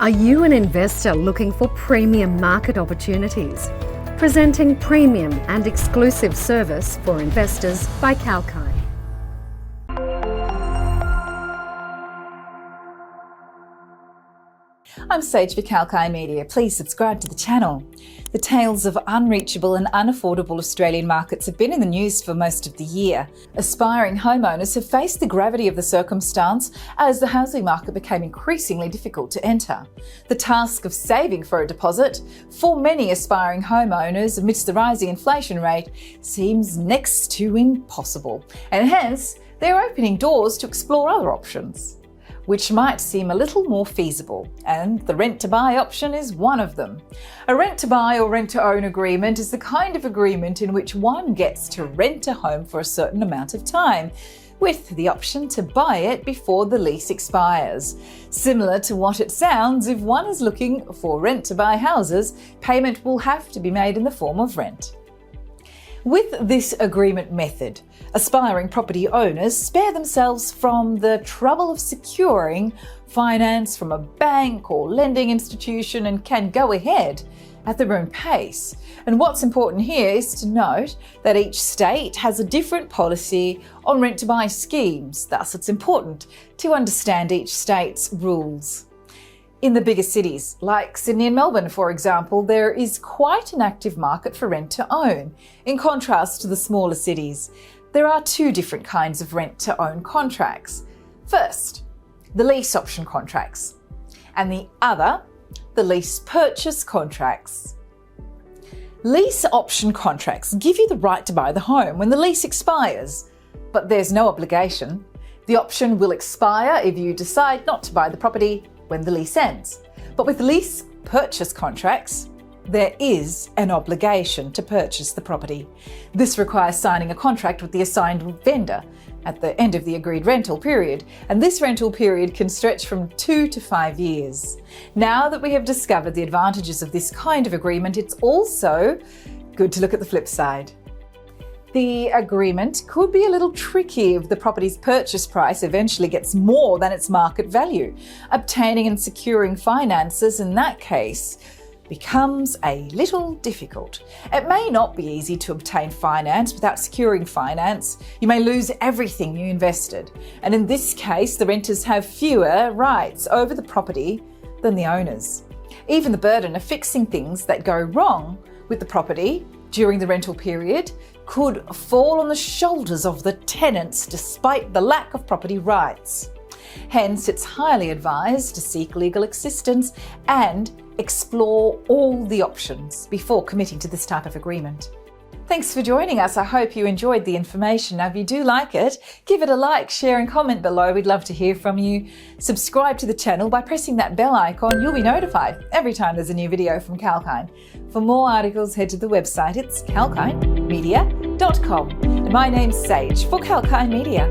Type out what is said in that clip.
Are you an investor looking for premium market opportunities? Presenting premium and exclusive service for investors by Kalkai. I'm Sage for Kalkai Media. Please subscribe to the channel. The tales of unreachable and unaffordable Australian markets have been in the news for most of the year. Aspiring homeowners have faced the gravity of the circumstance as the housing market became increasingly difficult to enter. The task of saving for a deposit for many aspiring homeowners amidst the rising inflation rate seems next to impossible, and hence they're opening doors to explore other options, which might seem a little more feasible, and the rent-to-buy option is one of them. A rent-to-buy or rent-to-own agreement is the kind of agreement in which one gets to rent a home for a certain amount of time, with the option to buy it before the lease expires. Similar to what it sounds, if one is looking for rent-to-buy houses, payment will have to be made in the form of rent. With this agreement method, aspiring property owners spare themselves from the trouble of securing finance from a bank or lending institution and can go ahead at their own pace. And what's important here is to note that each state has a different policy on rent-to-buy schemes, thus it's important to understand each state's rules. In the bigger cities, like Sydney and Melbourne, for example, there is quite an active market for rent-to-own. In contrast to the smaller cities, there are two different kinds of rent-to-own contracts. First, the lease-option contracts, and the other, the lease-purchase contracts. Lease-option contracts give you the right to buy the home when the lease expires, but there's no obligation. The option will expire if you decide not to buy the property when the lease ends. But with lease purchase contracts, there is an obligation to purchase the property. This requires signing a contract with the assigned vendor at the end of the agreed rental period, and this rental period can stretch from 2 to 5 years. Now that we have discovered the advantages of this kind of agreement, it's also good to look at the flip side. The agreement could be a little tricky if the property's purchase price eventually gets more than its market value. Obtaining and securing finances in that case becomes a little difficult. It may not be easy to obtain finance without securing finance. You may lose everything you invested. And in this case, the renters have fewer rights over the property than the owners. Even the burden of fixing things that go wrong with the property during the rental period could fall on the shoulders of the tenants despite the lack of property rights. Hence, it's highly advised to seek legal assistance and explore all the options before committing to this type of agreement. Thanks for joining us. I hope you enjoyed the information. Now, if you do like it, give it a like, share and comment below. We'd love to hear from you. Subscribe to the channel by pressing that bell icon. You'll be notified every time there's a new video from Kalkai. For more articles, head to the website. It's kalkaimedia.com. And my name's Sage for Kalkai Media.